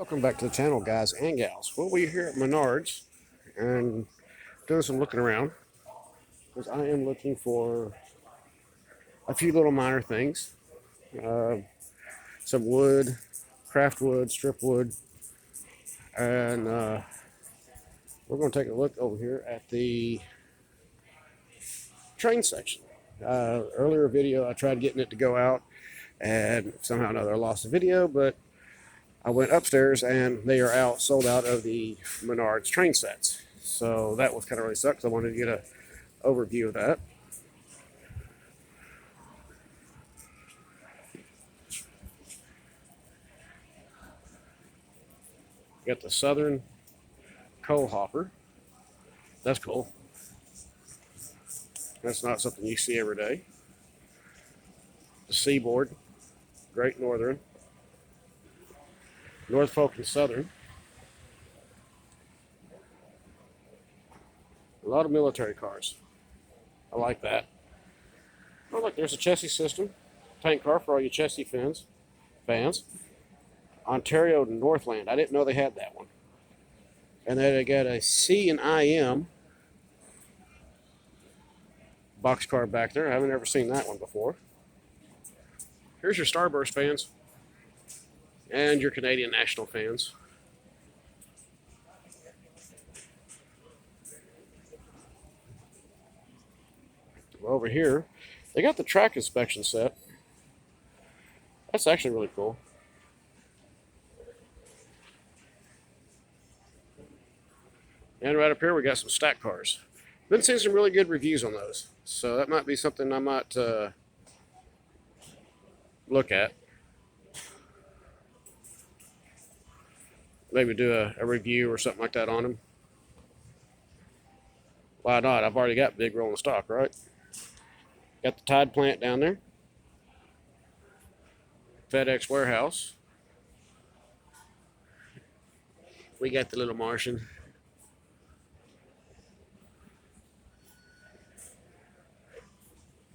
Welcome back to the channel, guys and gals. Well, we're here at Menards and doing some looking around because I am looking for a few little minor things. Uh, some wood, craft wood, strip wood, and we're going to take a look over here at the train section. Earlier video, I tried getting it to go out, and somehow or another I lost the video, but I went upstairs and they are out, sold out of the Menards train sets. So that was kind of really sucks. I wanted to get an overview of that. Got the Southern coal hopper. That's cool. That's not something you see every day. The Seaboard, Great Northern, Norfolk and Southern. A lot of military cars. I like that. Oh, look, there's a chassis system. Tank car for all you chassis fans. Ontario Northland. I didn't know they had that one. And then they got a C and IM boxcar back there. I haven't ever seen that one before. Here's your Starburst fans and your Canadian National fans. Over here, they got the track inspection set. That's actually really cool. And right up here, we got some stack cars. Been seeing some really good reviews on those, so that might be something I might look at. Maybe do a review or something like that on them. Why not? I've already got big rolling stock, right? Got the Tide plant down there. FedEx warehouse. We got the little Martian.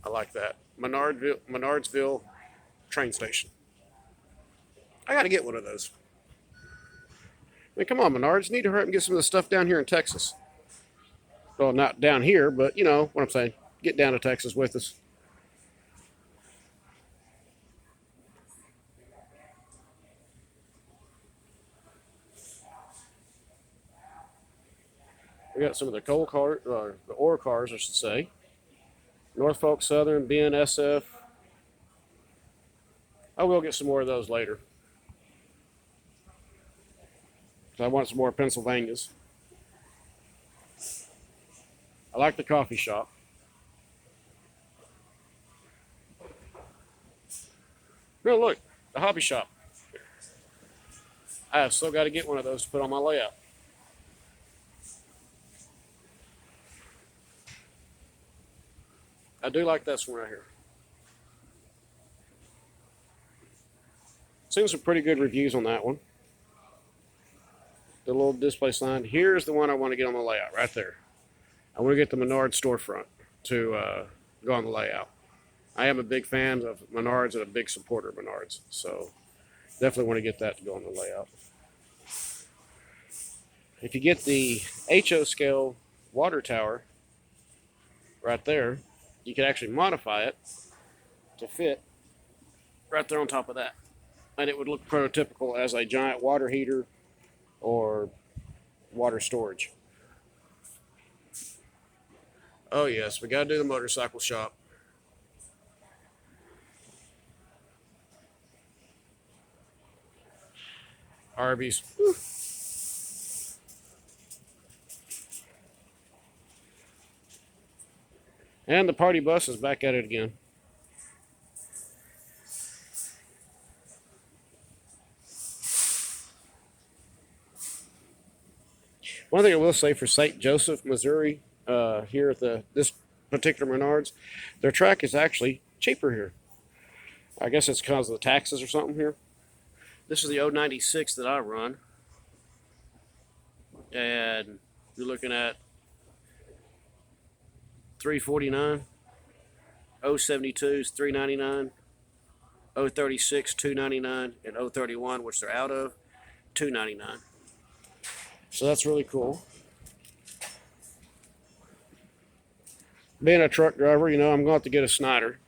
I like that. Menardsville train station. I got to get one of those. I mean, come on, Menards. Need to hurry up and get some of the stuff down here in Texas. Well, not down here, but you know what I'm saying. Get down to Texas with us. We got some of the coal cars, or the ore cars, I should say. Norfolk Southern, BNSF. I will get some more of those later. I want some more Pennsylvanias. I like the coffee shop. No, look, the hobby shop. I have still got to get one of those to put on my layout. I do like this one right here. Seen some pretty good reviews on that one. The little display sign. Here's the one I want to get on the layout right there. I want to get the Menards storefront to go on the layout. I am a big fan of Menards and a big supporter of Menards, so definitely want to get that to go on the layout. If you get the HO scale water tower right there, you can actually modify it to fit right there on top of that. And it would look prototypical as a giant water heater or water storage. Oh yes, we got to do the motorcycle shop. Arby's. Whew. And the party bus is back at it again. One thing I will say for St. Joseph, Missouri, here at this particular Menards, their track is actually cheaper here. I guess it's because of the taxes or something here. This is the 096 that I run. And you're looking at $349. 072 is $399. 036 $299, and 031, which they're out of, $2.99. So that's really cool. Being a truck driver, you know, I'm going to have to get a Snyder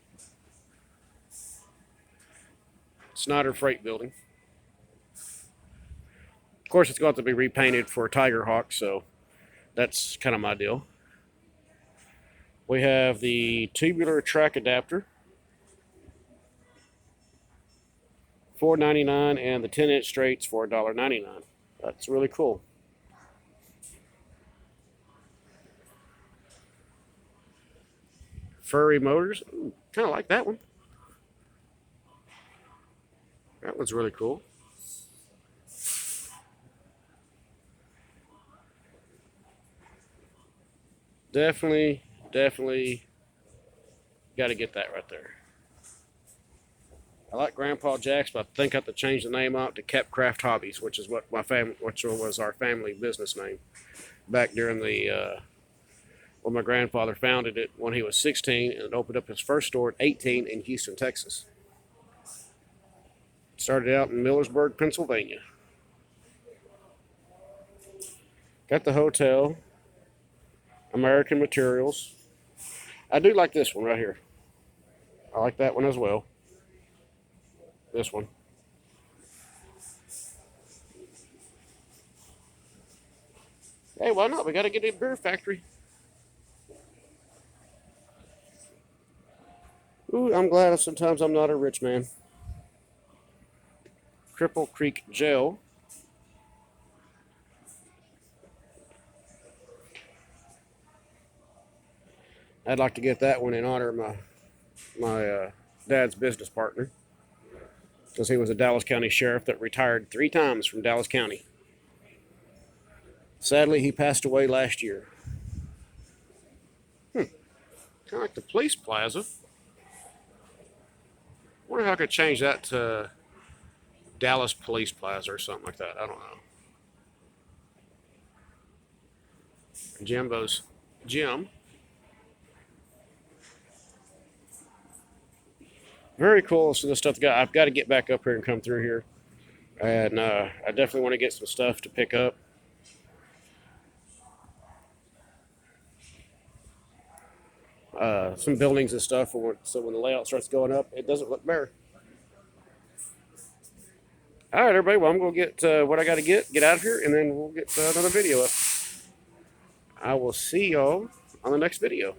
Freight Building. Of course, it's going to have to be repainted for Tiger Hawk, so that's kind of my deal. We have the tubular track adapter, $4.99, and the 10-inch straights for $1.99. That's really cool. Furry motors, kind of like that one. That one's really cool. Definitely got to get that right there. I like Grandpa Jack's, but I think I have to change the name out to Kept Craft Hobbies, which is what which was our family business name back during the when my grandfather founded it when he was 16 and opened up his first store at 18 in Houston, Texas. Started out in Millersburg, Pennsylvania. Got the hotel, American Materials. I do like this one right here. I like that one as well. This one. Hey, why not? We got to get a beer factory. Ooh, I'm glad sometimes I'm not a rich man. Cripple Creek Gel. I'd like to get that one in honor of my dad's business partner, because he was a Dallas County sheriff that retired 3 times from Dallas County. Sadly, he passed away last year. Kind of like the police plaza. Wonder how I could change that to Dallas Police Plaza or something like that. I don't know. Jimbo's Gym. Very cool. So the stuff I've got to get back up here and come through here, and I definitely want to get some stuff to pick up. Some buildings and stuff, so when the layout starts going up, it doesn't look bare. All right, everybody. Well, I'm going to get what I got to get out of here, and then we'll get another video up. I will see y'all on the next video.